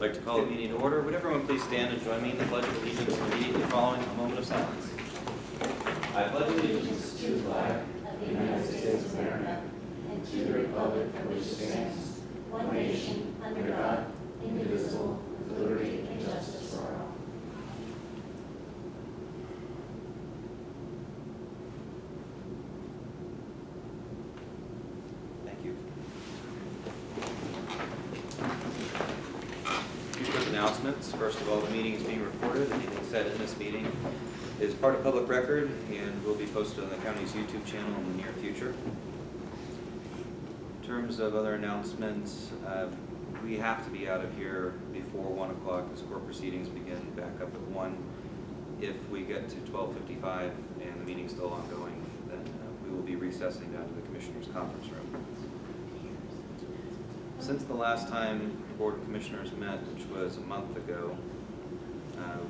I'd like to call the meeting to order. Would everyone please stand and join me in the Pledge of Allegiance immediately following a moment of silence. I pledge allegiance to the flag of the United States of America and to the republic for which it stands, one nation, under God, indivisible, with liberty and justice for all. Thank you. Few quick announcements. First of all, the meeting is being recorded. Anything said in this meeting is part of public record and will be posted on the county's YouTube channel in the near future. In terms of other announcements, we have to be out of here before 1 o'clock as court proceedings begin back up at 1. If we get to 12:55 and the meeting's still ongoing, then we will be recessing down to the Commissioners' Conference Room. Since the last time the Board of Commissioners met, which was a month ago,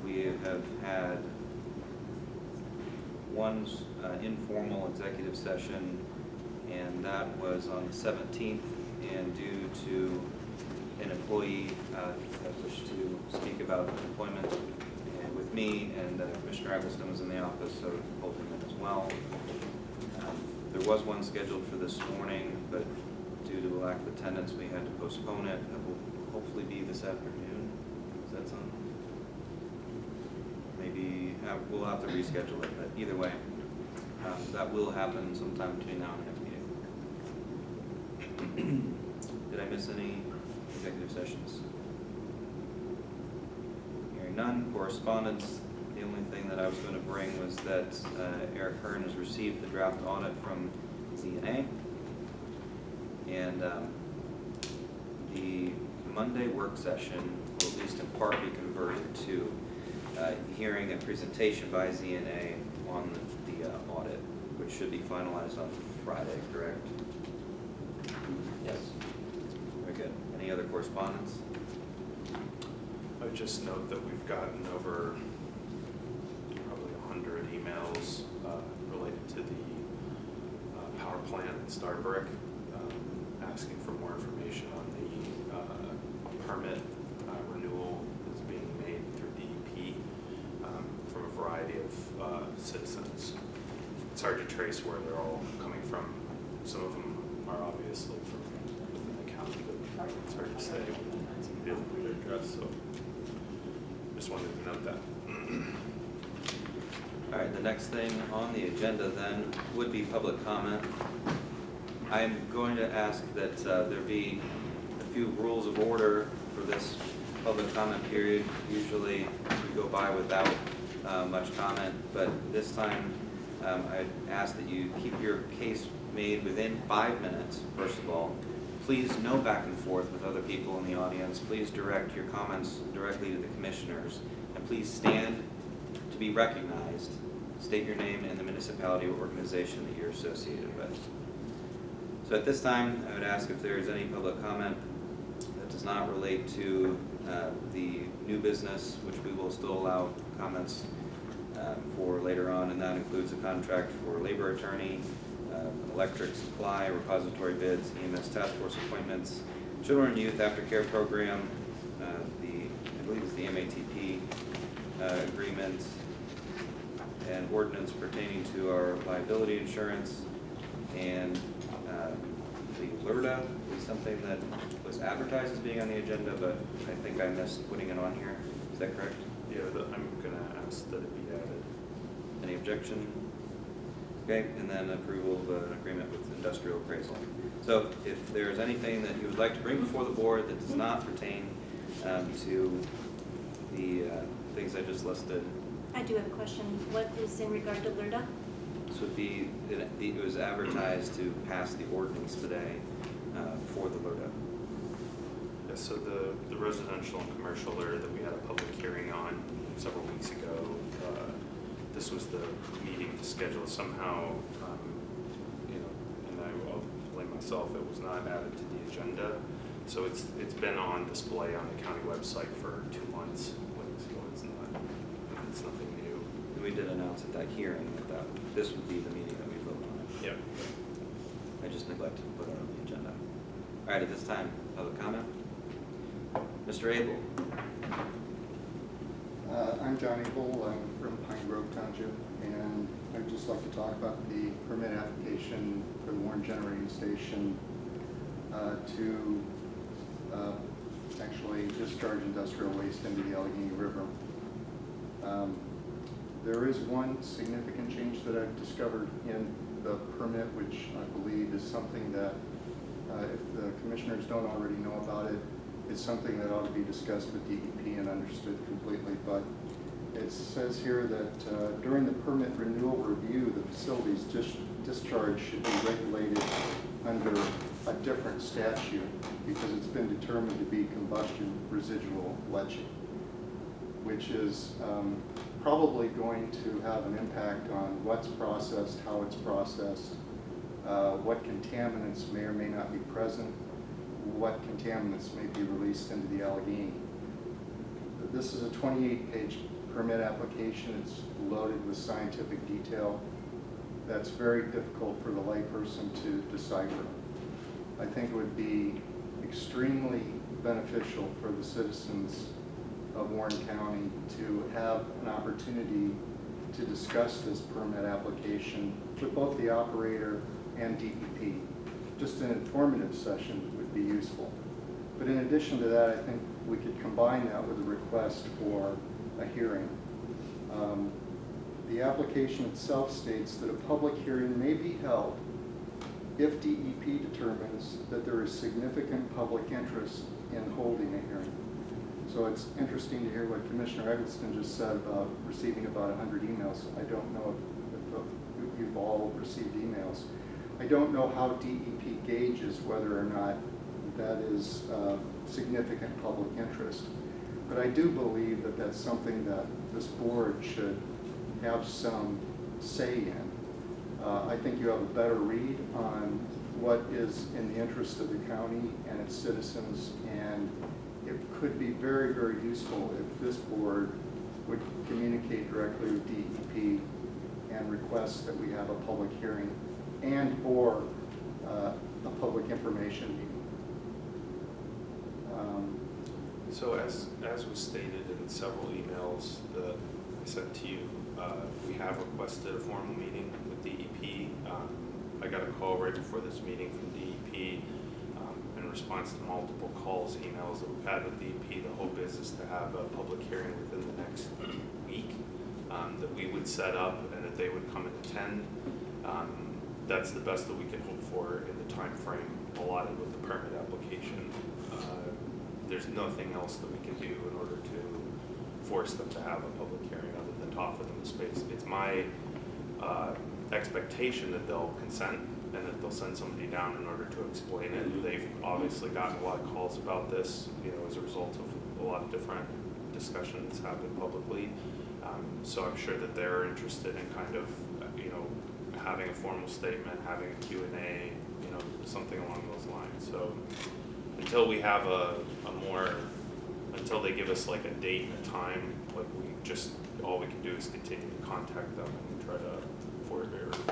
we have had one informal executive session, and that was on the 17th, and due to an employee that wished to speak about employment with me, and Commissioner Eggleston was in the office, so pulled him in as well. There was one scheduled for this morning, but due to the lack of attendance, we had to postpone it. It will hopefully be this afternoon. Is that something? Maybe we'll have to reschedule it, but either way, that will happen sometime between now and the next meeting. Did I miss any executive sessions? Hearing none. Correspondence. The only thing that I was going to bring was that Eric Hearn has received the draft audit from ZNA, and the Monday work session will at least in part be converted to hearing a presentation by ZNA on the audit, which should be finalized on Friday, correct? Yes. Very good. Any other correspondence? I would just note that we've gotten over probably 100 emails related to the power plant in Starbrick, asking for more information on the permit renewal that's being made through DEP from a variety of citizens. It's hard to trace where they're all coming from. Some of them are obviously from within the county, but it's hard to say when it's dealing with their address, so just wanted to note that. All right, the next thing on the agenda then would be public comment. I'm going to ask that there be a few rules of order for this public comment period. Usually we go by without much comment, but this time I'd ask that you keep your case made within 5 minutes, first of all. Please no back and forth with other people in the audience. Please direct your comments directly to the commissioners, and please stand to be recognized. State your name and the municipality or organization that you're associated with. So at this time, I would ask if there is any public comment that does not relate to the new business, which we will still allow comments for later on, and that includes a contract for labor attorney, electric supply, repository bids, EMS task force appointments, Children and Youth Aftercare Program, I believe it's the MATP agreement, and ordinance pertaining to our liability insurance, and the LERTA is something that was advertised as being on the agenda, but I think I missed putting it on here. Is that correct? Yeah, I'm going to ask that it be added. Any objection? Okay, and then approval of an agreement with industrial appraisal. So if there's anything that you would like to bring before the board that does not pertain to the things I just listed. I do have a question. What is in regard to LERTA? This would be, it was advertised to pass the ordinance today for the LERTA. Yeah, so the residential and commercial LERTA that we had a public hearing on several weeks ago, this was the meeting to schedule. Somehow, and I will blame myself, it was not added to the agenda. So it's been on display on the county website for 2 months. So it's nothing new. And we did announce at that hearing that this would be the meeting that we vote on it. Yeah. I just neglected to put it on the agenda. All right, at this time, public comment. Mr. Abel? I'm John Abel. I'm from Pine Grove Township, and I'd just like to talk about the permit application for the Warren Generating Station to actually discharge industrial waste into the Allegheny River. There is one significant change that I've discovered in the permit, which I believe is something that, if the commissioners don't already know about it, it's something that ought to be discussed with DEP and understood completely. But it says here that during the permit renewal review, the facility's discharge should be regulated under a different statute because it's been determined to be combustion residual leaching, which is probably going to have an impact on what's processed, how it's processed, what contaminants may or may not be present, what contaminants may be released into the Allegheny. This is a 28-page permit application. It's loaded with scientific detail that's very difficult for the layperson to decipher. I think it would be extremely beneficial for the citizens of Warren County to have an opportunity to discuss this permit application with both the operator and DEP. Just an informative session would be useful. But in addition to that, I think we could combine that with a request for a hearing. The application itself states that a public hearing may be held if DEP determines that there is significant public interest in holding a hearing. So it's interesting to hear what Commissioner Eggleston just said about receiving about 100 emails. I don't know if you've all received emails. I don't know how DEP gauges whether or not that is significant public interest. But I do believe that that's something that this board should have some say in. I think you have a better read on what is in the interest of the county and its citizens, and it could be very, very useful if this board would communicate directly with DEP and request that we have a public hearing and or a public information meeting. So as was stated in several emails that I sent to you, we have requested a formal meeting with DEP. I got a call right before this meeting from DEP in response to multiple calls, emails that we've had with DEP. The hope is to have a public hearing within the next week that we would set up and that they would come and attend. That's the best that we can hope for in the time frame allotted with the permit application. There's nothing else that we can do in order to force them to have a public hearing other than offer them the space. It's my expectation that they'll consent and that they'll send somebody down in order to explain it. They've obviously gotten a lot of calls about this, as a result of a lot of different discussion that's happened publicly. So I'm sure that they're interested in kind of, having a formal statement, having a Q&A, something along those lines. So until we have until they give us like a date and a time, all we can do is continue to contact them and try to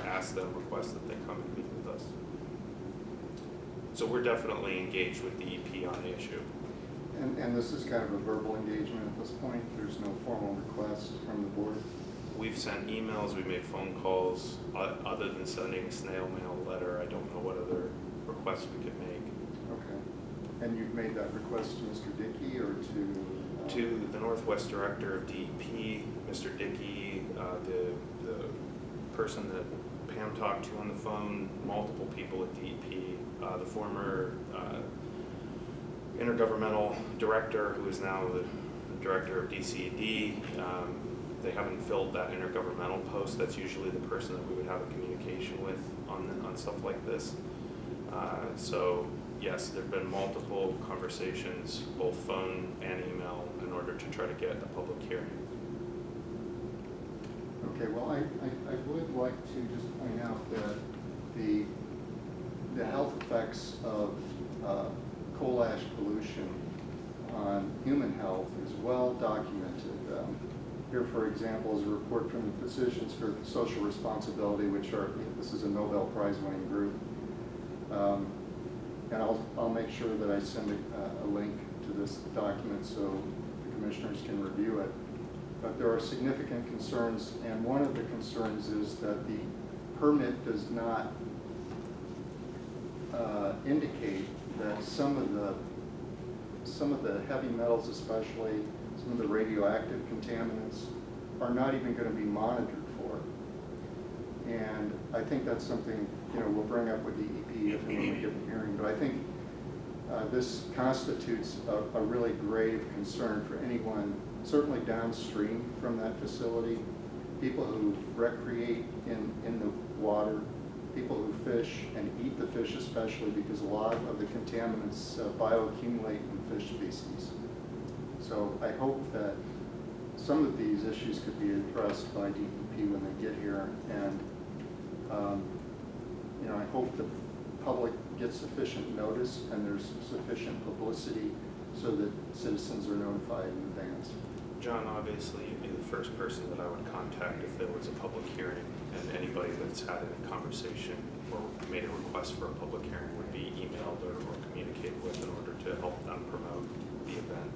ask them, request that they come and meet with us. So we're definitely engaged with the DEP on the issue. And this is kind of a verbal engagement at this point? There's no formal request from the board? We've sent emails, we've made phone calls. Other than sending a snail mail letter, I don't know what other requests we could make. Okay. And you've made that request to Mr. Dickey or to? To the Northwest Director of DEP, Mr. Dickey, the person that Pam talked to on the phone, multiple people at DEP, the former intergovernmental director who is now the director of DCED. They haven't filled that intergovernmental post. That's usually the person that we would have a communication with on stuff like this. So yes, there have been multiple conversations, both phone and email, in order to try to get a public hearing. Okay, well, I would like to just point out that the health effects of coal ash pollution on human health is well documented. Here, for example, is a report from the Physicians for Social Responsibility, this is a Nobel Prize winning group. And I'll make sure that I send a link to this document so the commissioners can review it. But there are significant concerns, and one of the concerns is that the permit does not indicate that some of the heavy metals, especially some of the radioactive contaminants, are not even going to be monitored for. And I think that's something, you know, we'll bring up with DEP if and when we get the hearing. But I think this constitutes a really grave concern for anyone, certainly downstream from that facility, people who recreate in the water, people who fish and eat the fish especially, because a lot of the contaminants bioaccumulate in fish species. So I hope that some of these issues could be addressed by DEP when they get here, and you know, I hope the public gets sufficient notice and there's sufficient publicity so that citizens are notified in advance. John, obviously, you'd be the first person that I would contact if there was a public hearing, and anybody that's had a conversation or made a request for a public hearing would be emailed or communicated with in order to help them promote the event.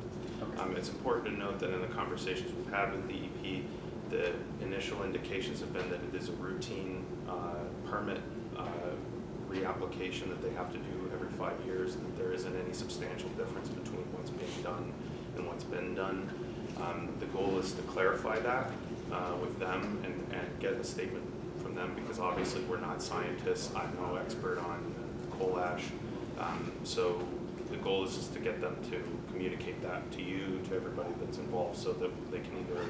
Okay. It's important to note that in the conversations we've had with DEP, the initial indications have been that it is a routine permit reapplication that they have to do every 5 years, and that there isn't any substantial difference between what's being done and what's been done. The goal is to clarify that with them and get a statement from them, because obviously we're not scientists. I'm no expert on coal ash. So the goal is just to get them to communicate that to you, to everybody that's involved, so that they can either,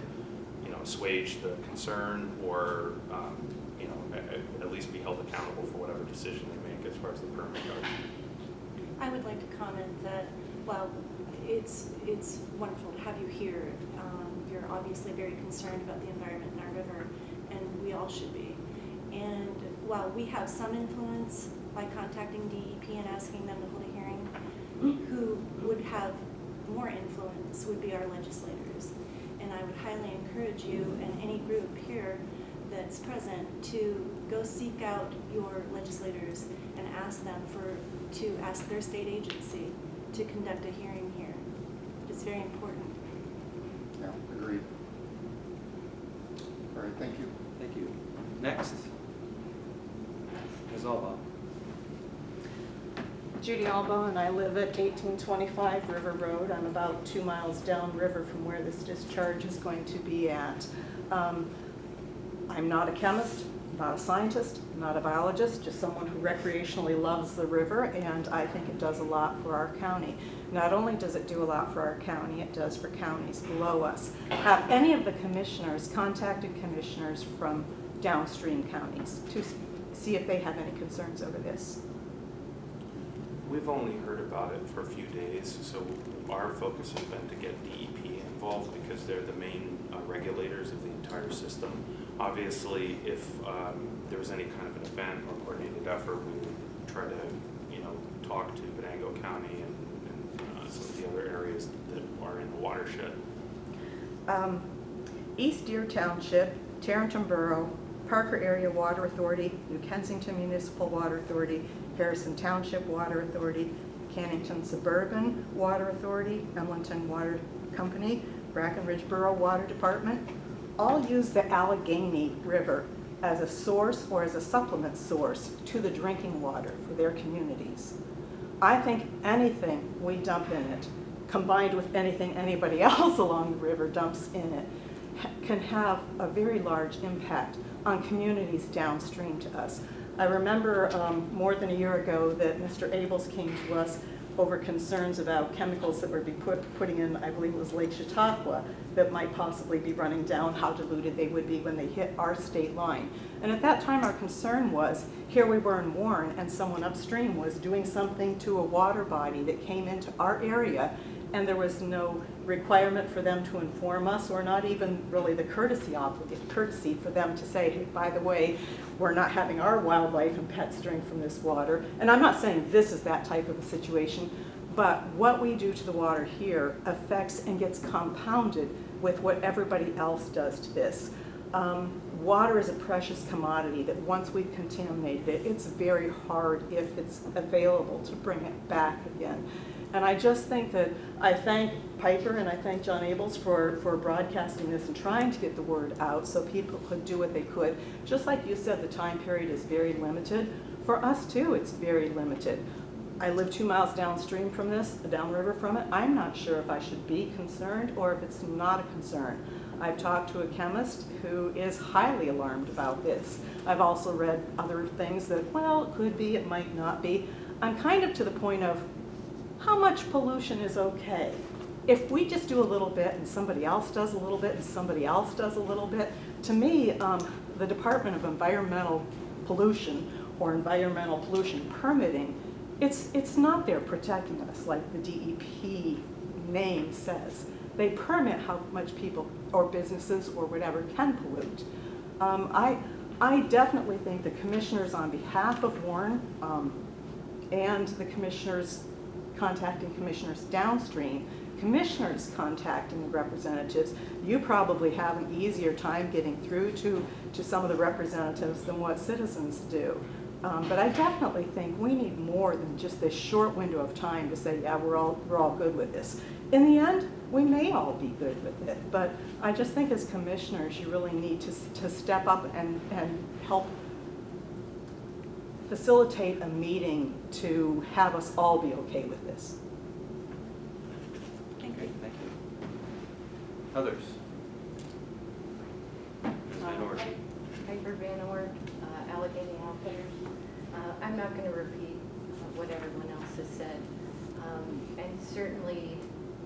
you know, assuage the concern or, you know, at least be held accountable for whatever decision they make as far as the permit goes. I would like to comment that, well, it's wonderful to have you here. You're obviously very concerned about the environment in our river, and we all should be. And while we have some influence by contacting DEP and asking them to hold a hearing, who would have more influence would be our legislators. And I would highly encourage you and any group here that's present to go seek out your legislators and ask them to ask their state agency to conduct a hearing here. It's very important. Yeah, agreed. All right, thank you. Thank you. Next. Ms. Alba. Judy Alba, and I live at 1825 River Road. I'm about 2 miles downriver from where this discharge is going to be at. I'm not a chemist, not a scientist, not a biologist, just someone who recreationally loves the river, and I think it does a lot for our county. Not only does it do a lot for our county, it does for counties below us. Have any of the commissioners contacted commissioners from downstream counties to see if they have any concerns over this? We've only heard about it for a few days, so our focus has been to get DEP involved because they're the main regulators of the entire system. Obviously, if there was any kind of an event or coordinated effort, we would try to, you know, talk to Venango County and some of the other areas that are in the watershed. East Deer Township, Tarrenton Borough, Parker Area Water Authority, New Kensington Municipal Water Authority, Harrison Township Water Authority, Cannington Suburban Water Authority, Emlenton Water Company, Brackenridge Borough Water Department, all use the Allegheny River as a source or as a supplement source to the drinking water for their communities. I think anything we dump in it, combined with anything anybody else along the river dumps in it, can have a very large impact on communities downstream to us. I remember more than a year ago that Mr. Abels came to us over concerns about chemicals that would be putting in, I believe it was Lake Chautauqua, that might possibly be running down, how diluted they would be when they hit our state line. And at that time our concern was, here we were in Warren and someone upstream was doing something to a water body that came into our area, and there was no requirement for them to inform us, or not even really the courtesy for them to say, hey, by the way, we're not having our wildlife and pets drink from this water. And I'm not saying this is that type of a situation, but what we do to the water here affects and gets compounded with what everybody else does to this. Water is a precious commodity that once we've contaminated it, it's very hard, if it's available, to bring it back again. And I just think that I thank Piper and I thank John Abels for broadcasting this and trying to get the word out so people could do what they could. Just like you said, the time period is very limited. For us too, it's very limited. I live 2 miles downstream from this, downriver from it. I'm not sure if I should be concerned or if it's not a concern. I've talked to a chemist who is highly alarmed about this. I've also read other things that, well, it could be, it might not be. I'm kind of to the point of how much pollution is okay. If we just do a little bit and somebody else does a little bit and somebody else does a little bit, to me, the Department of Environmental Pollution or Environmental Pollution Permitting, it's not there protecting us like the DEP name says. They permit how much people or businesses or whatever can pollute. I definitely think the commissioners on behalf of Warren and the commissioners contacting commissioners downstream, commissioners contacting the representatives, you probably have an easier time getting through to some of the representatives than what citizens do. But I definitely think we need more than just this short window of time to say, yeah, we're all good with this. In the end, we may all be good with it, but I just think as commissioners, you really need to step up and help facilitate a meeting to have us all be okay with this. Thank Okay, you. thank you. Others? Ms. Van Ord. Piper Van Ord, Allegheny Outfitters. I'm not going to repeat what everyone else has said. And certainly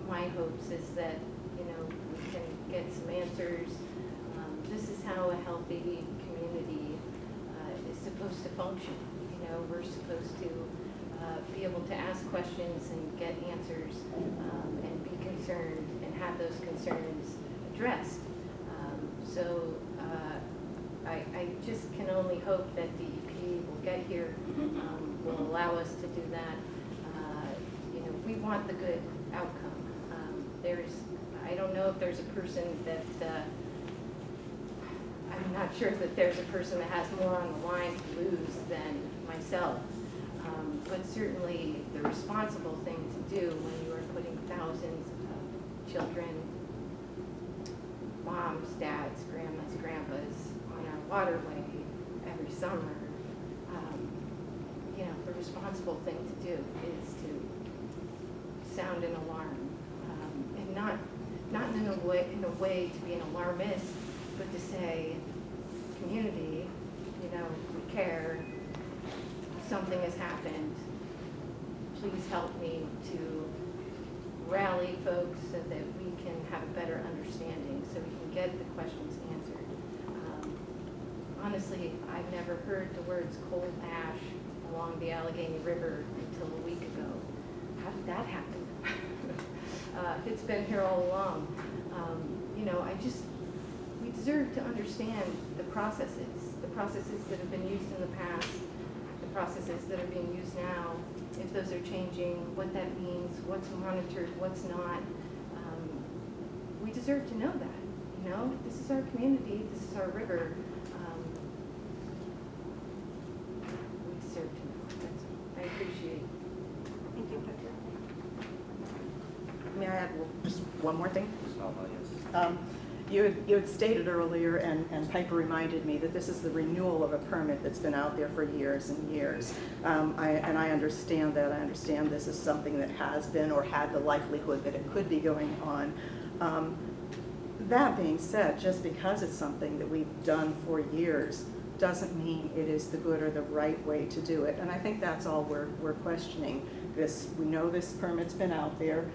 my hopes is that, you know, we can get some answers. This is how a healthy community is supposed to function. You know, we're supposed to be able to ask questions and get answers and be concerned and have those concerns addressed. So I just can only hope that DEP will get here, will allow us to do that. You know, we want the good outcome. I don't know if there's a person that, I'm not sure that there's a person that has more on the line to lose than myself. But certainly the responsible thing to do when you are putting thousands of children, moms, dads, grandmas, grandpas on our waterway every summer, you know, the responsible thing to do is to sound an alarm, and not in a way to be an alarmist, but to say, community, you know, we care, something has happened, please help me to rally folks so that we can have a better understanding, so we can get the questions answered. Honestly, I've never heard the words coal ash along the Allegheny River until a week ago. How did that happen? It's been here all along. You know, we deserve to understand the processes that have been used in the past, the processes that are being used now, if those are changing, what that means, what's monitored, what's not. We deserve to know that, you know? This is our community, this is our river. We deserve to know. That's all. I appreciate it. Thank you, Piper. May I add just one more thing? Yes. You had stated earlier, and Piper reminded me, that this is the renewal of a permit that's been out there for years and years. I understand that. I understand this is something that has been or had the likelihood that it could be going on. That being said, just because it's something that we've done for years doesn't mean it is the good or the right way to do it. And I think that's all we're questioning. We know this permit's been out there.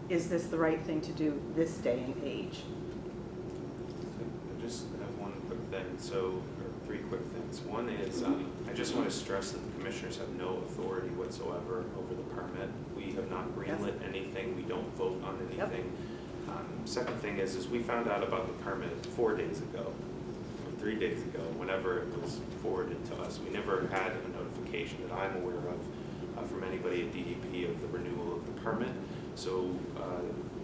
Is this the right thing to do this day and age? I just have one quick thing, or three quick things. One is, I just want to stress that the commissioners have no authority whatsoever over the permit. We have not greenlit anything, we don't vote on anything. Second thing is we found out about the permit 4 days ago, or 3 days ago, whenever it was forwarded to us. We never had a notification that I'm aware of from anybody at DEP of the renewal of the permit. So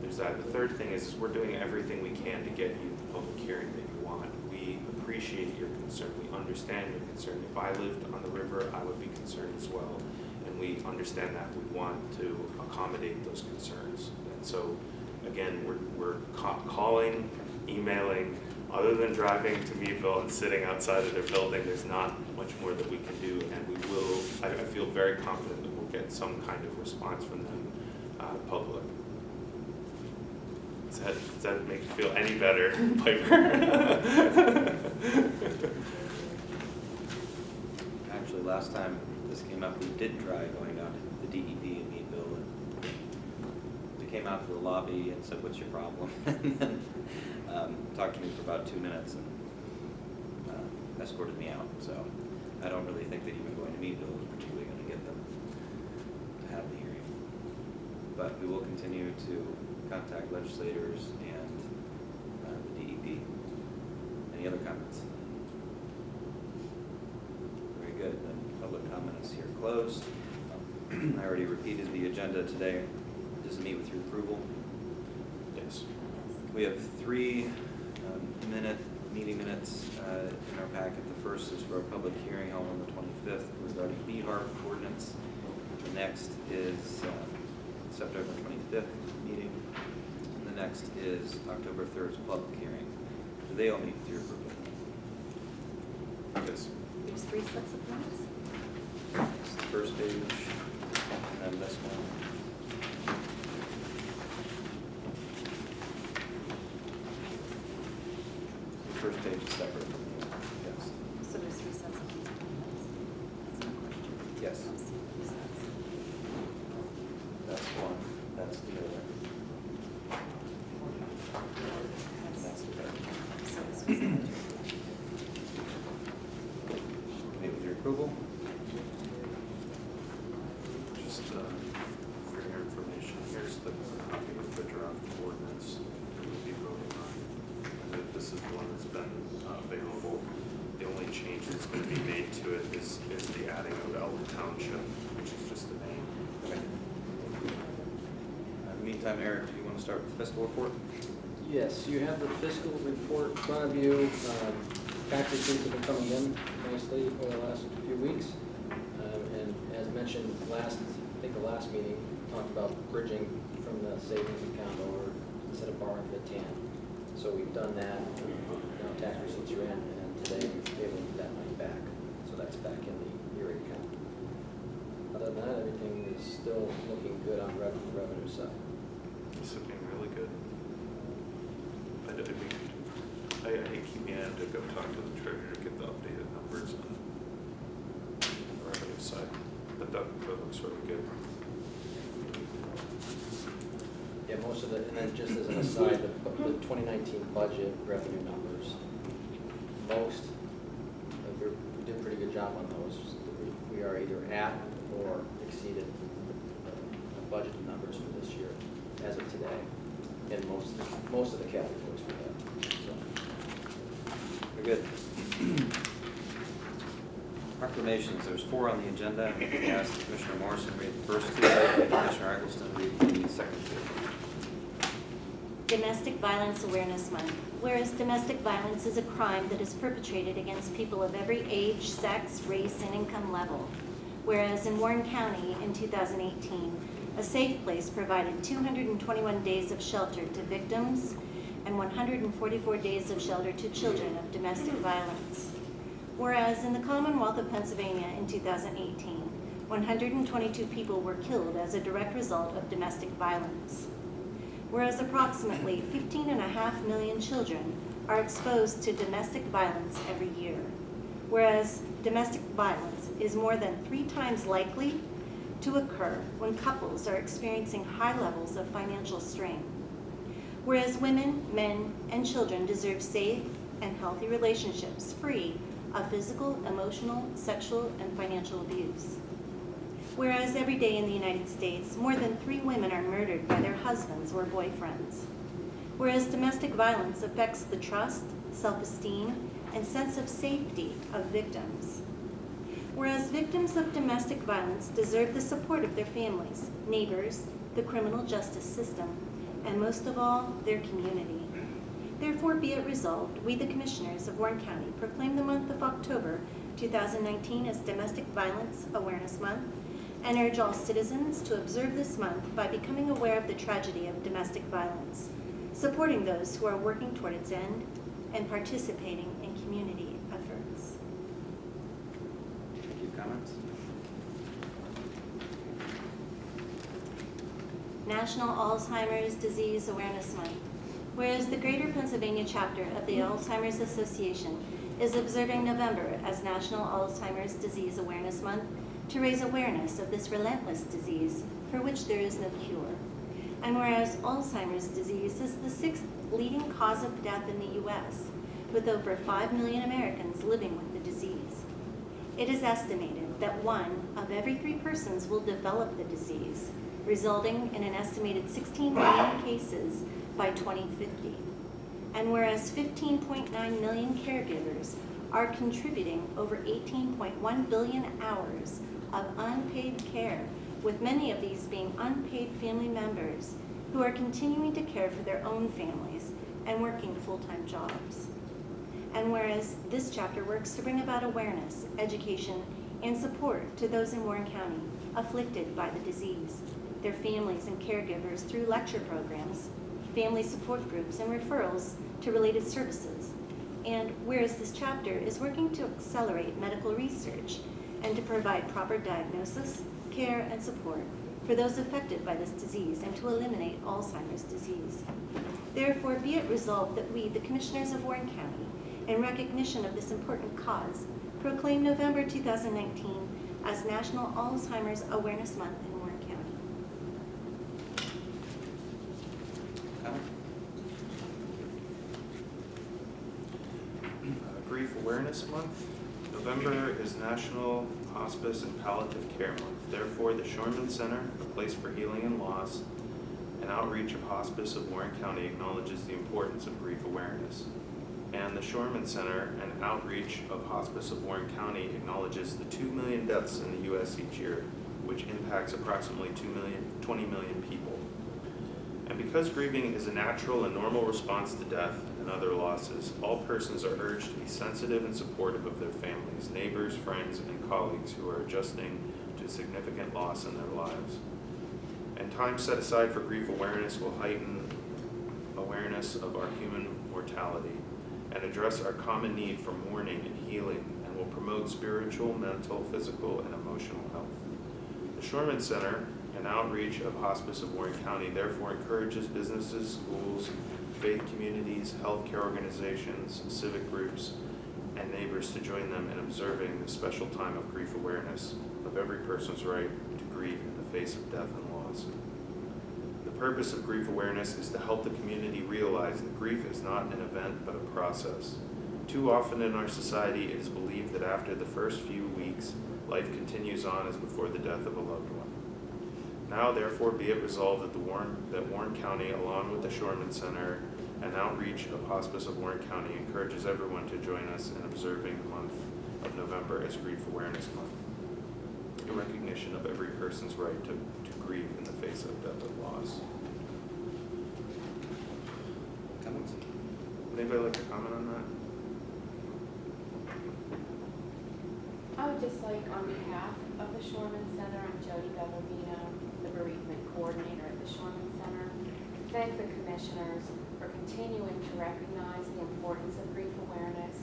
there's that. The third thing is we're doing everything we can to get you the public hearing that you want. We appreciate your concern. We understand your concern. If I lived on the river, I would be concerned as well. And and we understand that. We want to accommodate those concerns. And so, again, we're calling, emailing. Other than driving to Meadville and sitting outside of their building, there's not much more that we can do, and we will. I feel very confident that we'll get some kind of response from them, public. Does that make you feel any better, Piper? Actually, last time this came up, we did try going down to the DEP in Meadville, and they came out to the lobby and said, "What's your problem?" and then talked to me for about 2 minutes and escorted me out. So I don't really think that even going to Meadville is particularly going to get them to have the hearing. But we will continue to contact legislators and the DEP. Any other comments? Very good. Then public comment is here closed. I already repeated the agenda today. Does it meet with your approval? Yes. We have 3 meeting minutes in our packet. The first is for a public hearing held on the 25th regarding BHARP ordinance. The next is September 25th meeting. And the next is October 3rd's public hearing. Do they all meet with your approval? Yes. There's 3 sets of minutes. It's the first page, and then this one. The first page is separate from the text. So there's 3 sets of minutes. That's no question. Yes. I'll see 3 sets. That's one, that's the other. And that's the third. So this was Meet with your approval? Just for your information, here's the copy of the draft ordinance that we'll be voting on. And this is the one that's been available. The only change that's going to be made to it is the adding of Elton Township, which is just the name. Okay. In the meantime, Eric, do you want to start with the fiscal report? Yes, you have the fiscal report in front of you. Tax receipts have been coming in nicely over the last few weeks. And as mentioned last, I think the last meeting, talked about bridging from the savings account over instead of borrowing the TAN. So we've done that. Now tax receipts are in, and today we were able to get that money back. So that's back in the Wyrick account. Other than that, everything is still looking good on the revenue side. It's looking really good. I keep meaning to go talk to the treasurer to get the updated numbers on the revenue side, but that looks really good. Yeah, most of the, and then just as an aside, the 2019 budget revenue numbers, we did a pretty good job on those. We are either at or exceeded the budget numbers for this year as of today in most of the categories for that. So. Very good. Proclamations, there's 4 on the agenda. I asked Commissioner Morrison to read the first 2, and Commissioner Eggleston to read the second 2. Domestic Violence Awareness Month. Whereas domestic violence is a crime that is perpetrated against people of every age, sex, race, and income level. Whereas in Warren County in 2018, a safe place provided 221 days of shelter to victims and 144 days of shelter to children of domestic violence. Whereas in the Commonwealth of Pennsylvania in 2018, 122 people were killed as a direct result of domestic violence. Whereas approximately 15.5 million children are exposed to domestic violence every year. Whereas domestic violence is more than 3 times likely to occur when couples are experiencing high levels of financial strain. Whereas women, men, and children deserve safe and healthy relationships free of physical, emotional, sexual, and financial abuse. Whereas every day in the United States, more than 3 women are murdered by their husbands or boyfriends. Whereas domestic violence affects the trust, self-esteem, and sense of safety of victims. Whereas victims of domestic violence deserve the support of their families, neighbors, the criminal justice system, and most of all, their community. Therefore, be it resolved, we the Commissioners of Warren County proclaim the month of October 2019 as Domestic Violence Awareness Month, and urge all citizens to observe this month by becoming aware of the tragedy of domestic violence, supporting those who are working toward its end, and participating in community efforts. Thank you. Comments? National Alzheimer's Disease Awareness Month. Whereas the Greater Pennsylvania chapter of the Alzheimer's Association is observing November as National Alzheimer's Disease Awareness Month to raise awareness of this relentless disease for which there is no cure. And whereas Alzheimer's disease is the 6th leading cause of death in the U.S., with over 5 million Americans living with the disease. It is estimated that 1 of every 3 persons will develop the disease, resulting in an estimated 16 million cases by 2050. And whereas 15.9 million caregivers are contributing over 18.1 billion hours of unpaid care, with many of these being unpaid family members who are continuing to care for their own families and working full-time jobs. And whereas this chapter works to bring about awareness, education, and support to those in Warren County afflicted by the disease, their families and caregivers through lecture programs, family support groups, and referrals to related services. And whereas this chapter is working to accelerate medical research and to provide proper diagnosis, care, and support for those affected by this disease and to eliminate Alzheimer's disease. Therefore, be it resolved that we, the Commissioners of Warren County, in recognition of this important cause, proclaim November 2019 as National Alzheimer's Awareness Month in Warren County. Comment? Grief Awareness Month. November is National Hospice and Palliative Care Month. Therefore, the Shorman Center, a place for healing and loss, and outreach of Hospice of Warren County acknowledges the importance of grief awareness. And the Shorman Center and outreach of Hospice of Warren County acknowledges the 2 million deaths in the U.S. each year, which impacts approximately 20 million people. And because grieving is a natural and normal response to death and other losses, all persons are urged to be sensitive and supportive of their families, neighbors, friends, and colleagues who are adjusting to significant loss in their lives. And time set aside for grief awareness will heighten awareness of our human mortality and address our common need for mourning and healing, and will promote spiritual, mental, physical, and emotional health. The Shorman Center and outreach of Hospice of Warren County therefore encourages businesses, schools, faith communities, healthcare organizations, civic groups, and neighbors to join them in observing this special time of grief awareness of every person's right to grieve in the face of death and loss. The purpose of grief awareness is to help the community realize that grief is not an event but a process. Too often in our society, it is believed that after the first few weeks, life continues on as before the death of a loved one. Now, therefore, be it resolved that Warren County, along with the Shorman Center and outreach of Hospice of Warren County, encourages everyone to join us in observing the month of November as Grief Awareness Month, a recognition of every person's right to grieve in the face of death and loss. Comments? Would anybody like to comment on that? I would just like, on behalf of the Shorman Center, I'm Jody Bellavino, the bereavement coordinator at the Shorman Center, thank the commissioners for continuing to recognize the importance of grief awareness,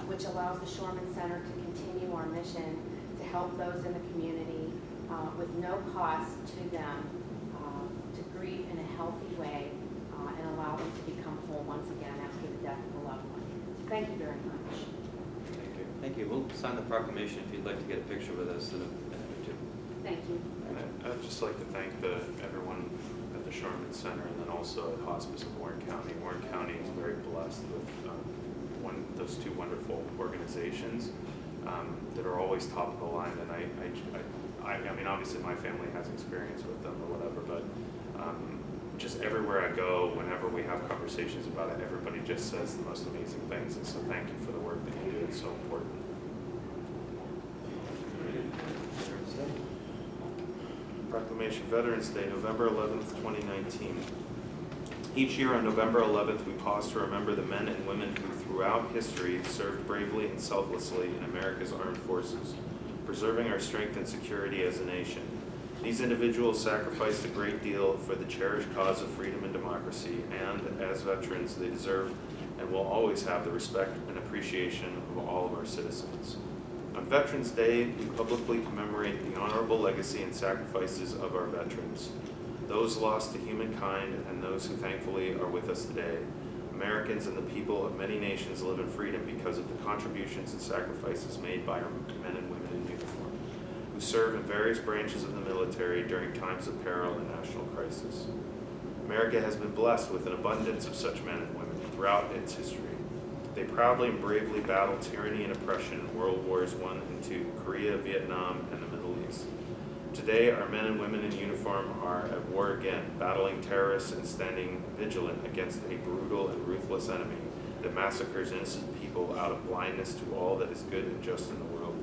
which allows the Shorman Center to continue our mission to help those in the community with no cost to them to grieve in a healthy way and allow them to become whole once again after the death of a loved one. So thank you very much. Thank you. Thank you. We'll sign the proclamation if you'd like to get a picture with us in a minute or two. Thank you. And I'd just like to thank everyone at the Shorman Center and then also at Hospice of Warren County. Warren County is very blessed with those two wonderful organizations that are always top of the line. And I mean, obviously my family has experience with them or whatever, but just everywhere I go, whenever we have conversations about it, everybody just says the most amazing things. And so thank you for the work that you do. It's so important. Proclamation Veterans Day, November 11th, 2019. Each year on November 11th, we pause to remember the men and women who throughout history served bravely and selflessly in America's armed forces, preserving our strength and security as a nation. These individuals sacrificed a great deal for the cherished cause of freedom and democracy, and as veterans, they deserve and will always have the respect and appreciation of all of our citizens. On Veterans Day, we publicly commemorate the honorable legacy and sacrifices of our veterans, those lost to humankind and those who thankfully are with us today. Americans and the people of many nations live in freedom because of the contributions and sacrifices made by our men and women in uniform, who serve in various branches of the military during times of peril and national crisis. America has been blessed with an abundance of such men and women throughout its history. They proudly and bravely battled tyranny and oppression in World Wars I and II, Korea, Vietnam, and the Middle East. Today, our men and women in uniform are at war again, battling terrorists and standing vigilant against a brutal and ruthless enemy that massacres innocent people out of blindness to all that is good and just in the world,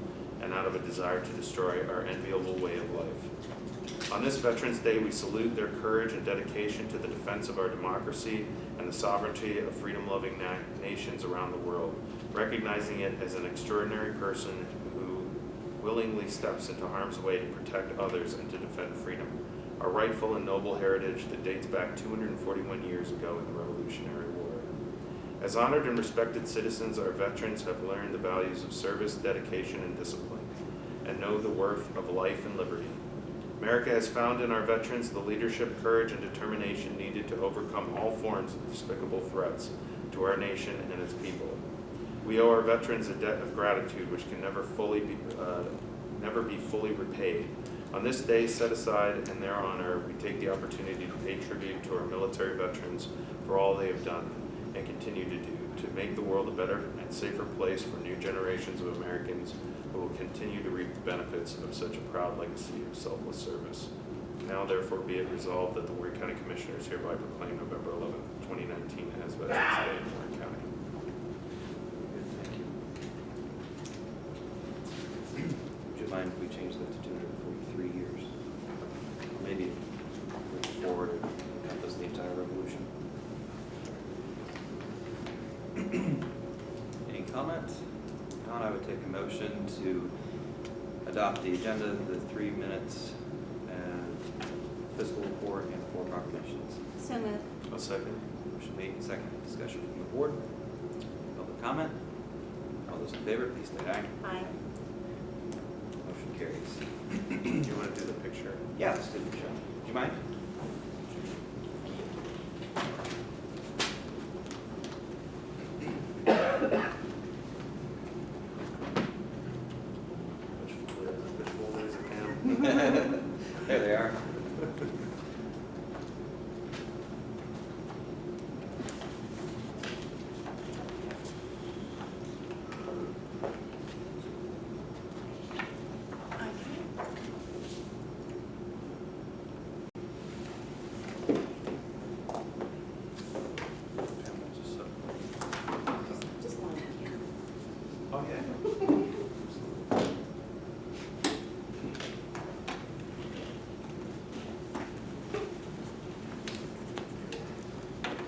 and out of a desire to destroy our enviable way of life. On this Veterans Day, we salute their courage and dedication to the defense of our democracy and the sovereignty of freedom-loving nations around the world, recognizing it as an extraordinary person who willingly steps into harm's way to protect others and to defend freedom, our rightful and noble heritage that dates back 241 years ago in the Revolutionary War. As honored and respected citizens, our veterans have learned the values of service, dedication, and discipline, and know the worth of life and liberty. America has found in our veterans the leadership, courage, and determination needed to overcome all forms of despicable threats to our nation and its people. We owe our veterans a debt of gratitude which can never be fully repaid. On this day set aside in their honor, we take the opportunity to pay tribute to our military veterans for all they have done and continue to do to make the world a better and safer place for new generations of Americans who will continue to reap the benefits of such a proud legacy of selfless service. Now therefore be it resolved that the Wyrick County Commissioners hereby proclaim November 11th, 2019 as Veterans Day in Wyrick County. Would you mind if we change that to 243 years? Maybe move forward and encompass the entire revolution. Any comments? If not, I would take a motion to adopt the agenda, the 3 minutes, and fiscal report, and 4 proclamations. So moved. A second. Motion made and seconded. Discussion from the board. Public comment. All those in favor, please state aye. Aye. Motion carries. Do you want to do the picture? Yeah, let's do the show. Do you mind? Which folder is it now? There they are. Just one here. Oh, yeah.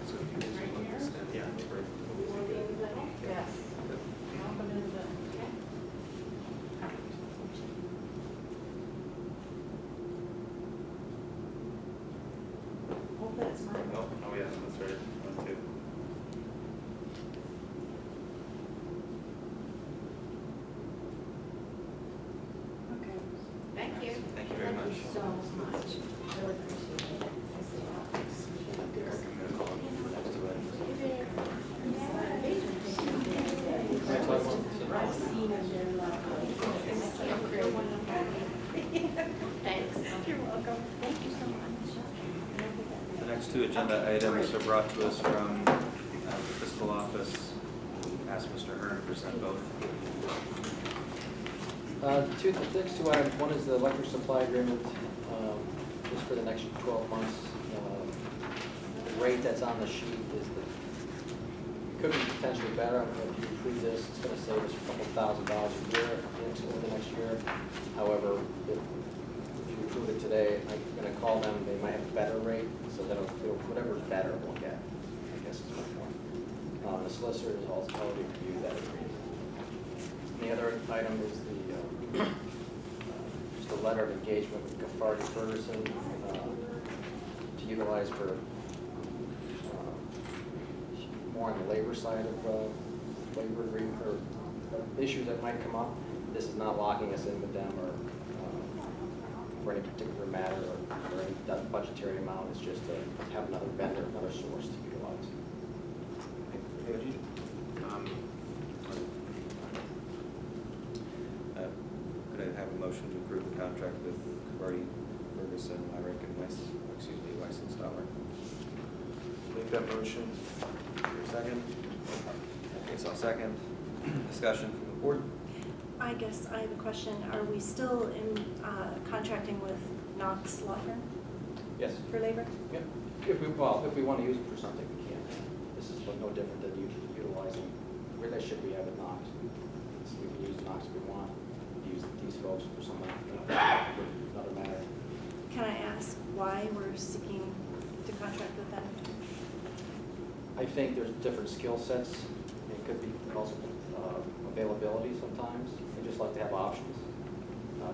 So if you guys want to stand, yeah, right. Yes. Hold that, it's mine. Oh, yeah, that's right. 1, 2. Okay. Thank you. Thank you very much. So much. Really appreciate it. I'm going to call him next to it. Thanks. You're welcome. Thank you so much. The next 2 agenda items are brought to us from the fiscal office. Ask Mr. Hearn to present both. The next 2 items, one is the electric supply agreement, just for the next 12 months. The rate that's on the sheet is could be potentially better. If you approve this, it's going to save us a couple $1,000 a year over the next year. However, if you approve it today, I'm going to call them, they might have a better rate, so that whatever's better we'll get, I guess is my point. The solicitor has also already reviewed that agreement. The other item is the letter of engagement with Cafardi Ferguson to utilize for more on the labor side of labor agreement or issues that might come up. This is not locking us in with them or for any particular matter or any budgetary amount. It's just to have another vendor, another source to utilize. Could I have a motion to approve the contract with Cafardi, Ferguson, Wyrick, and Weis and Stotler? Make that motion. Your second? Okay, so I'll second. Discussion from the board? I guess I have a question. Are we still in contracting with Knox Law Firm Yes. for labor? Yep. If we want to use it for something, we can. This is no different than utilizing the relationship we have with Knox. So we can use Knox if we want. Use these folks for something for another matter. Can I ask why we're seeking to contract with them? I think there's different skill sets. It could be also availability sometimes. They just like to have options,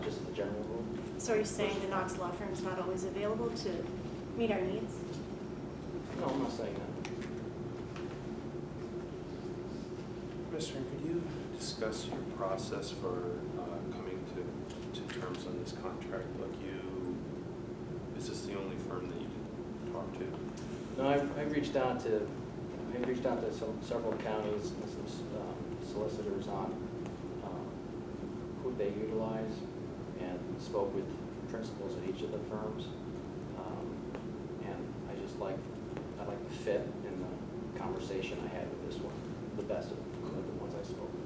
just as a general rule. So are you saying the Knox Law Firm is not always available to meet our needs? No, I'm not saying that. Mr. Could you discuss your process for coming to terms on this contract? Is this the only firm that you talked to? No, I reached out to several counties and some solicitors on who they utilize, and spoke with principals at each of the firms. And I like the fit in the conversation I had with this one, the best of the ones I spoke with.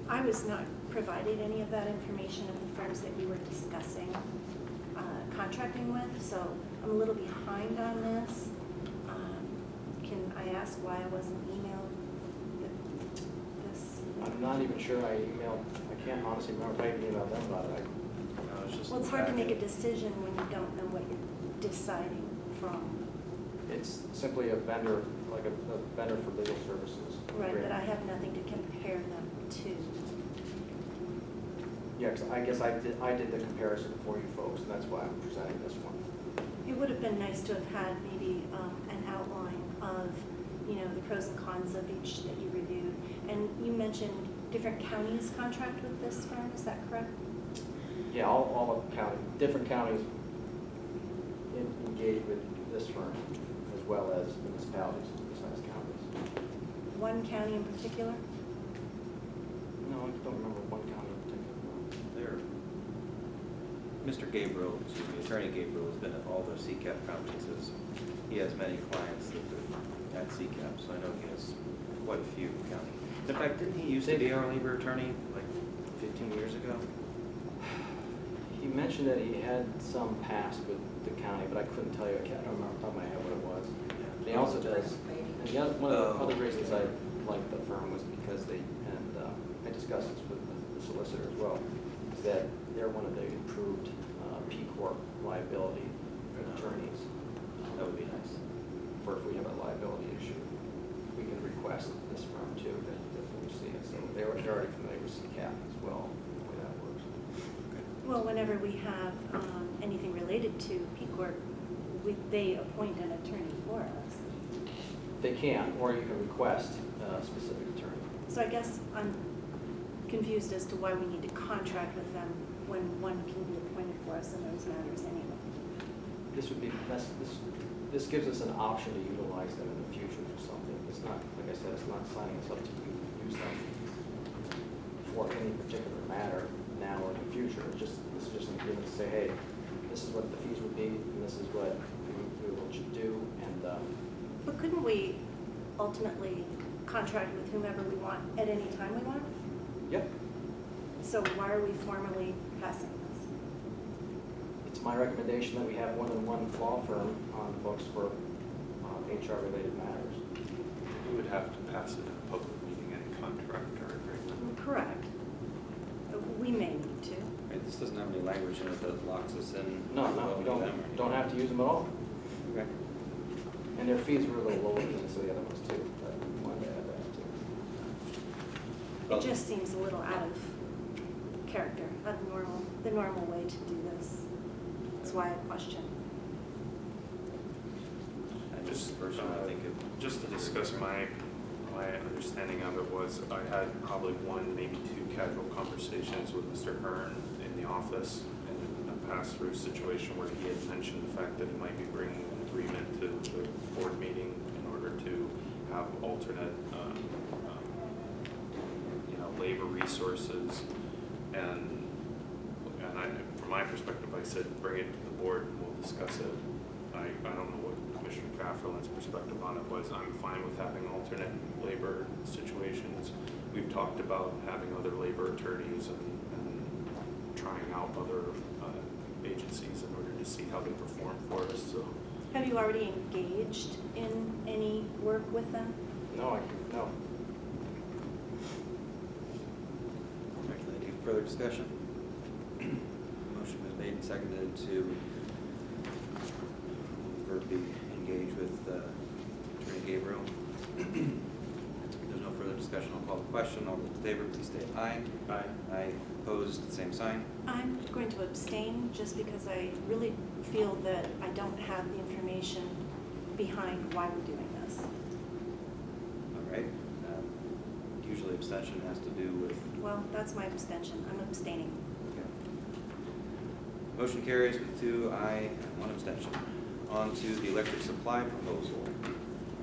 I was not provided any of that information of the firms that we were discussing contracting with, so I'm a little behind on this. Can I ask why I wasn't emailed this? I'm not even sure I can't honestly remember if I emailed them about it. Well, it's hard to make a decision when you don't know what you're deciding from. It's simply a vendor, like a vendor for legal services. Right, but I have nothing to compare them to. Yeah, 'cause I guess I did the comparison for you folks, and that's why I'm presenting this one. It would have been nice to have had maybe an outline of, the pros and cons of each that you reviewed. And you mentioned different counties contract with this firm, is that correct? Yeah, all the different counties engage with this firm, as well as municipalities besides counties. One county in particular? No, I don't remember one county in particular. There. Mr. Gabriel, Attorney Gabriel has been at all the CCAP conferences. He has many clients that are at CCAP, so I know he has quite a few county. In fact, didn't he used to be our labor attorney like 15 years ago? He mentioned that he had some past with the county, but I couldn't tell you, I don't remember off the top of my head what it was. And he also does, and one of the other reasons I liked the firm was because I discussed this with the solicitor as well, is that they're one of the approved P Corp liability attorneys. That would be nice. For if we have a liability issue, we can request this firm too, that we see it. So they're already familiar with CCAP as well, the way that works. Well, whenever we have anything related to P Corp, they appoint an attorney for us. They can, or you can request a specific attorney. So I guess I'm confused as to why we need to contract with them when one can be appointed for us in those matters anyway. This gives us an option to utilize them in the future for something. It's not, like I said, it's not signing us up to use them for any particular matter now or in the future. This is just an agreement to say, hey, this is what the fees would be, and this is what we will do, and But couldn't we ultimately contract with whomever we want at any time we want? yep. So why are we formally passing this? It's my recommendation that we have more than one law firm on the books for HR-related matters. You would have to pass it in a public meeting and contract or agreement. Correct. We may need to. Right, this doesn't have any language in it that locks us in. No, we don't have to use them at all. Okay. And their fees were a little lower than some of the other ones too, but we wanted to add that too. It just seems a little out of character of the normal way to do this. That's why I question. I just personally think it, Just to discuss my understanding of it was I had probably one, maybe two casual conversations with Mr. Hearn in the office in a pass-through situation where he had mentioned the fact that he might be bringing an agreement to the board meeting in order to have alternate, labor resources. And from my perspective, I said, bring it to the board and we'll discuss it. I don't know what Commissioner Cafferland's perspective on it was. I'm fine with having alternate labor situations. We've talked about having other labor attorneys and trying out other agencies in order to see how they perform for us. So, Have you already engaged in any work with them? no. any further discussion? Motion was made and seconded to verbally engage with Attorney Gabriel. If there's no further discussion, I'll call the question. All those in favor, please state aye. Aye. Aye. Opposed, same sign. I'm going to abstain just because I really feel that I don't have the information behind why we're doing this. All right. Usually abstention has to do with. Well, that's my abstention. I'm abstaining. Okay. Motion carries with 2 aye and 1 abstention. On to the electric supply proposal,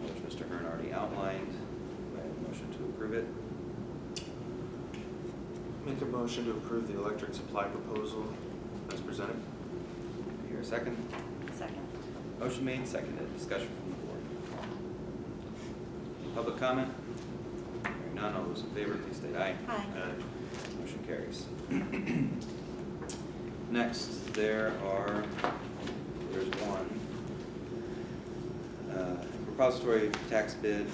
which Mr. Hearn already outlined. Do I have a motion to approve it? Make a motion to approve the electric supply proposal as presented. Here a second. Second. Motion made and seconded. Discussion from the board. Public comment? Hearing none. All those in favor, please state aye. Aye. Motion carries. Next, there's one. Repository tax bid.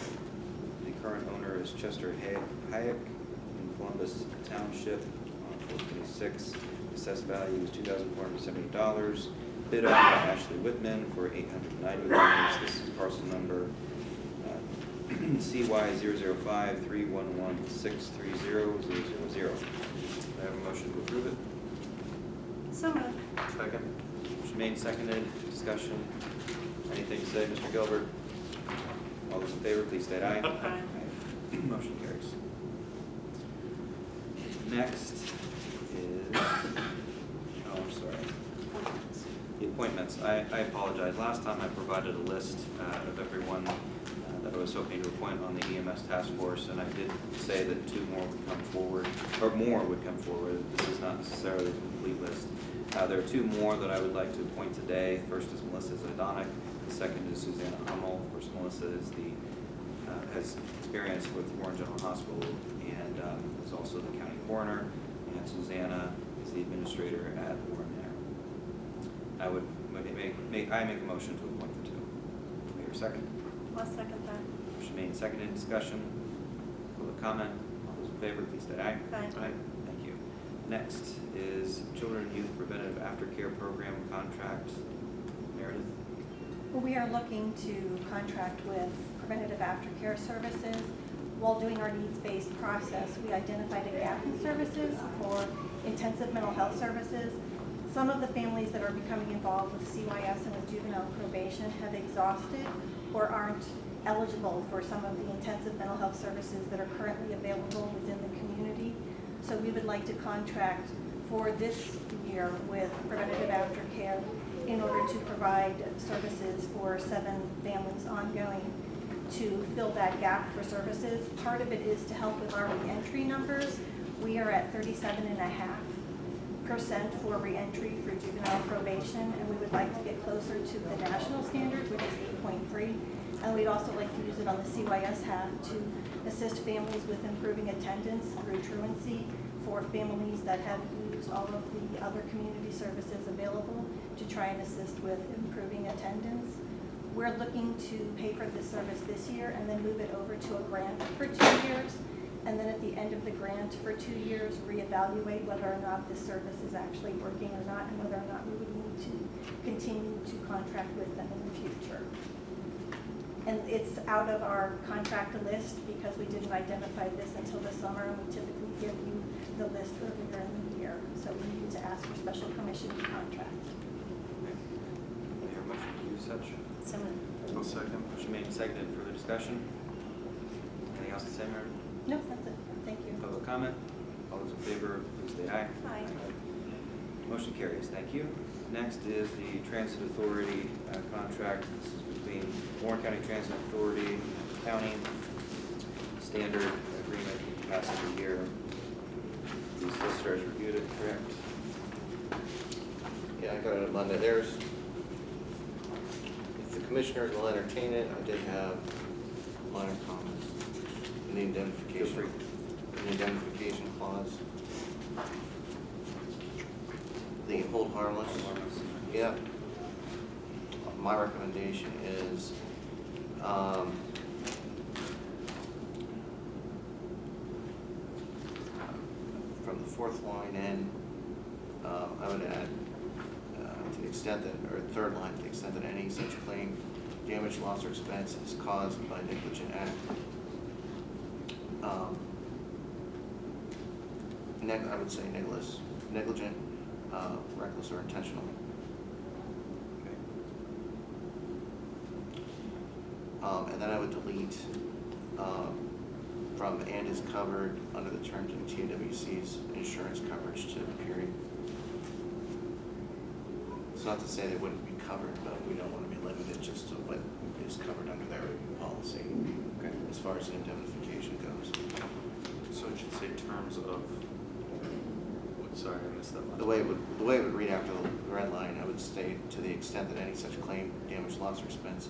The current owner is Chester Hayek in Columbus Township on 426. Assessed value is $2,478. Bid out by Ashley Whitman for $890. This is parcel number CY00531163000. Do I have a motion to approve it? So moved. Second. Motion made, seconded, discussion. Anything to say, Mr. Gilbert? All those in favor, please state aye. Aye. Motion carries. Next is, I'm sorry, the appointments. I apologize. Last time I provided a list of everyone that I was hoping to appoint on the EMS task force, and I did say that 2 more would come forward, or more would come forward. This is not necessarily the complete list. There are 2 more that I would like to appoint today. First is Melissa Zydonik. The second is Susanna Hummel. Of course, Melissa is has experience with Warren General Hospital and is also the county coroner, and Susanna is the administrator at Warren Manor. I would make a motion to appoint the 2. Do we hear a second? I'll second that. Motion made and seconded. Discussion. Public comment. All those in favor, please state aye. Aye. Thank you. Next is Children and Youth Preventative Aftercare Program contract. Meredith? Well, we are looking to contract with Preventative Aftercare Services. While doing our needs-based process, we identified a gap in services for intensive mental health services. Some of the families that are becoming involved with CYS and with juvenile probation have exhausted or aren't eligible for some of the intensive mental health services that are currently available within the community. So we would like to contract for this year with Preventative Aftercare in order to provide services for 7 families ongoing to fill that gap for services. Part of it is to help with our reentry numbers. We are at 37.5% for reentry through juvenile probation, and we would like to get closer to the national standard, which is 8.3. And we'd also like to use it on the CYS half to assist families with improving attendance through truancy for families that have used all of the other community services available to try and assist with improving attendance. We're looking to pay for this service this year and then move it over to a grant for 2 years. And then at the end of the grant for 2 years, reevaluate whether or not this service is actually working or not, and whether or not we would need to continue to contract with them in the future. And it's out of our contract list because we didn't identify this until the summer, and we typically give you the list earlier in the year. So we need to ask for special permission to contract. Okay. Do I hear a motion to do such? So moved. I'll second. Motion made and seconded. Further discussion? Anything else to say, Meredith? No, that's it. Thank you. Public comment? All those in favor, please state aye. Aye. Motion carries. Thank you. Next is the Transit Authority contract. This is between Warren County Transit Authority and the county. Standard agreement we pass every year. The solicitor has reviewed it, correct? Yeah, I got it on Monday. If the commissioners will entertain it, I did have minor comments. In the indemnification, Feel the indemnification clause. The hold harmless. Yep. My recommendation is, from the fourth line in, I would add, to the extent that, or third line, to the extent that any such claim, damage, loss, or expense is caused by negligent act. I would say negligent, reckless, or intentional. And then I would delete from "and is covered under the terms of TWC's insurance coverage" to period. It's not to say they wouldn't be covered, but we don't want to be limited just to what is covered under their policy. Okay. As far as indemnification goes. So it should say terms of, sorry, I missed that last. The way it would read after the red line, I would state, to the extent that any such claim, damage, loss, or expense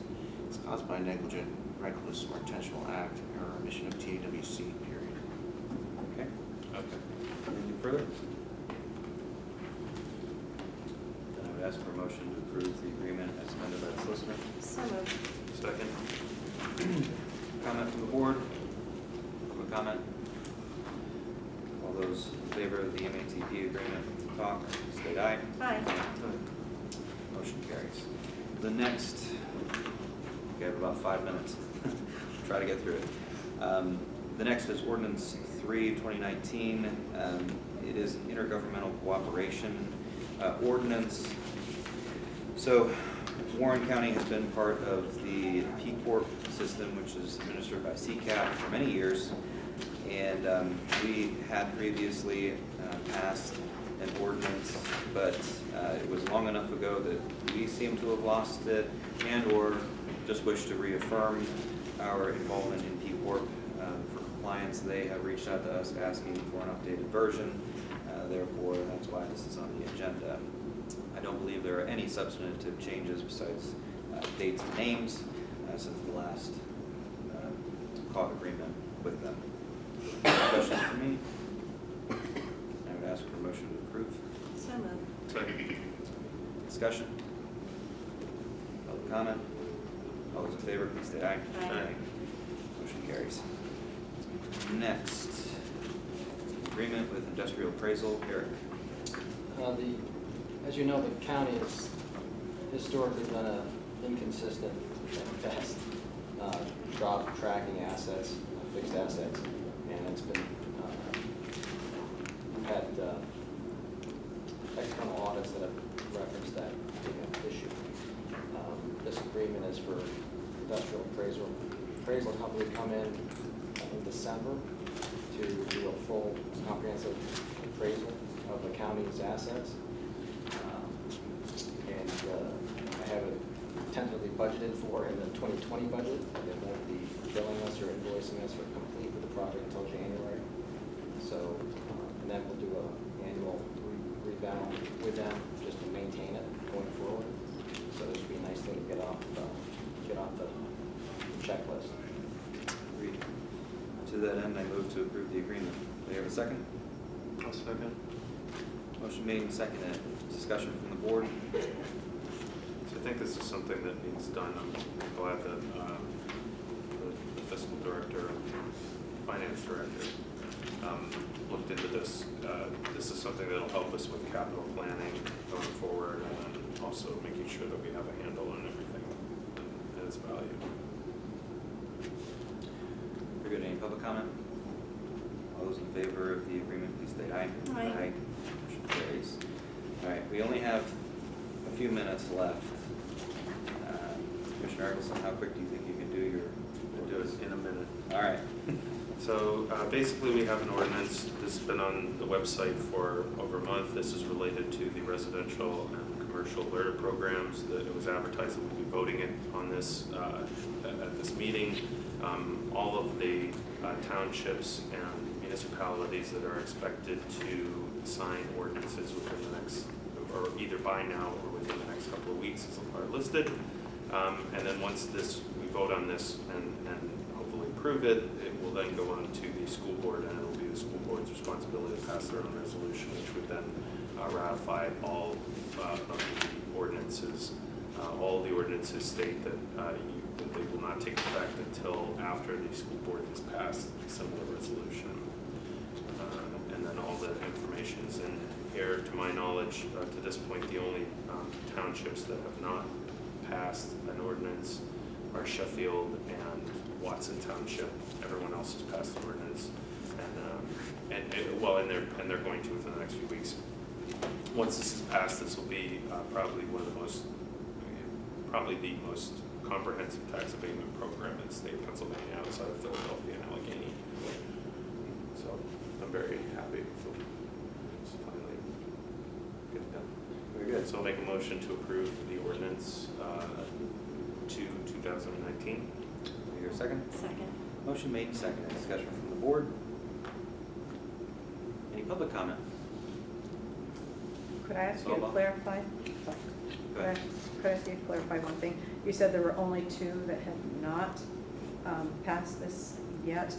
is caused by negligent, reckless, or intentional act or omission of TWC, period. Okay. Okay. Anything further? Then I would ask for a motion to approve the agreement as amended by the solicitor. So moved. Second. Comment from the board? Public comment? All those in favor of the MATP agreement, talk, state aye. Aye. Motion carries. The next, we have about 5 minutes. Try to get through it. The next is Ordinance 3, 2019. It is an intergovernmental cooperation ordinance. So Warren County has been part of the P Corp system, which is administered by CCAP for many years. And we had previously passed an ordinance, but it was long enough ago that we seem to have lost it and or just wish to reaffirm our involvement in P Corp for compliance. They have reached out to us asking for an updated version. Therefore, that's why this is on the agenda. I don't believe there are any substantive changes besides dates and names since the last COG agreement with them. Questions for me? I would ask for a motion to approve. So moved. Second. Discussion? Public comment? All those in favor, please state aye. Aye. Motion carries. Next, agreement with industrial appraisal. Eric? As you know, the county has historically been an inconsistent at best job tracking assets, fixed assets, and it's been, we've had external audits that have referenced that issue. This agreement is for industrial appraisal company to come in December to do a full comprehensive appraisal of the county's assets. And I have it tentatively budgeted for in the 2020 budget. They won't be billing us or invoicing us for complete with the project until January. So, and then we'll do an annual rebound with them just to maintain it going forward. So this would be a nice thing to get off the checklist. Agreed. To that end, I move to approve the agreement. Do you have a second? I'll second. Motion made and seconded. Discussion from the board. So I think this is something that needs done. I'm glad that the fiscal director and finance director looked into this. This is something that'll help us with capital planning going forward, and then also making sure that we have a handle on everything and its value. Very good. Any public comment? All those in favor of the agreement, please state aye. Aye. Motion carries. All right, we only have a few minutes left. Commissioner Argleson, how quick do you think you can do your? We'll do it in a minute. All right. So basically, we have an ordinance. This has been on the website for over a month. This is related to the residential and commercial alerter programs that it was advertised that we'll be voting it on this at this meeting. All of the townships and municipalities that are expected to sign ordinances within the next, or either by now or within the next couple of weeks are listed. And then once we vote on this and hopefully approve it, it will then go on to the school board, and it will be the school board's responsibility to pass their own resolution, which would then ratify all of the ordinances. All the ordinances state that they will not take effect until after the school board has passed a similar resolution. And then all the information is in here. To my knowledge, to this point, the only townships that have not passed an ordinance are Sheffield and Watson Township. Everyone else has passed an ordinance, and they're going to within the next few weeks. Once this is passed, this will be probably the most comprehensive tax abatement program in the state of Pennsylvania outside of Philadelphia and Allegheny. So I'm very happy it's finally getting done. Very good. So I'll make a motion to approve the ordinance to 2019. Is there a second? Second. Motion made and seconded. Discussion from the board. Any public comment? Could I ask you to Solva? clarify? Go ahead. Could I ask you to clarify one thing? You said there were only 2 that have not passed this yet.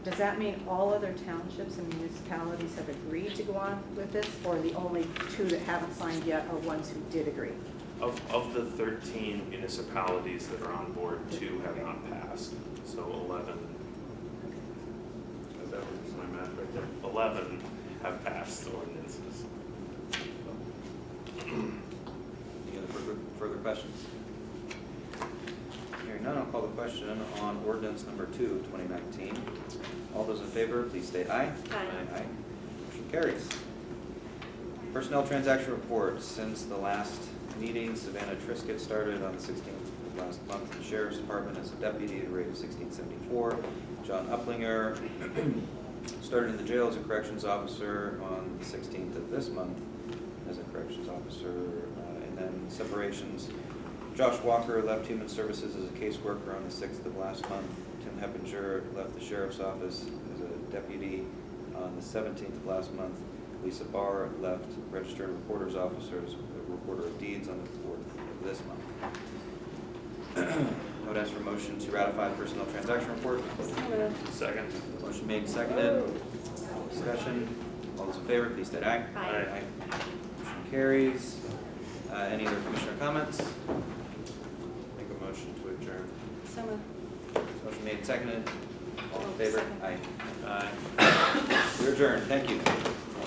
Does that mean all other townships and municipalities have agreed to go on with this, or the only 2 that haven't signed yet are ones who did agree? Of the 13 municipalities that are on board, 2 have not passed, so 11. Is that my math right there? 11 have passed ordinances. Any other further questions? Hearing none, I'll call the question on ordinance number 2, 2019. All those in favor, please state aye. Aye. Motion carries. Personnel transaction report. Since the last meeting, Savannah Triscutt started on the 16th of last month in the Sheriff's Department as a deputy at a rate of $16.74. John Uplinger started in the jail as a corrections officer on the 16th of this month as a corrections officer, and then separations. Josh Walker left Human Services as a caseworker on the 6th of last month. Tim Heppinger left the Sheriff's Office as a deputy on the 17th of last month. Lisa Barr left Registered Recorder's Officer as a recorder of deeds on the 4th of this month. I would ask for a motion to ratify the personnel transaction report. So moved. Second. Motion made and seconded. Discussion. All those in favor, please state aye. Aye. Motion carries. Any other commissioner comments? Make a motion to adjourn. So moved. Motion made and seconded. All in favor? Second. Aye. We're adjourned. Thank you.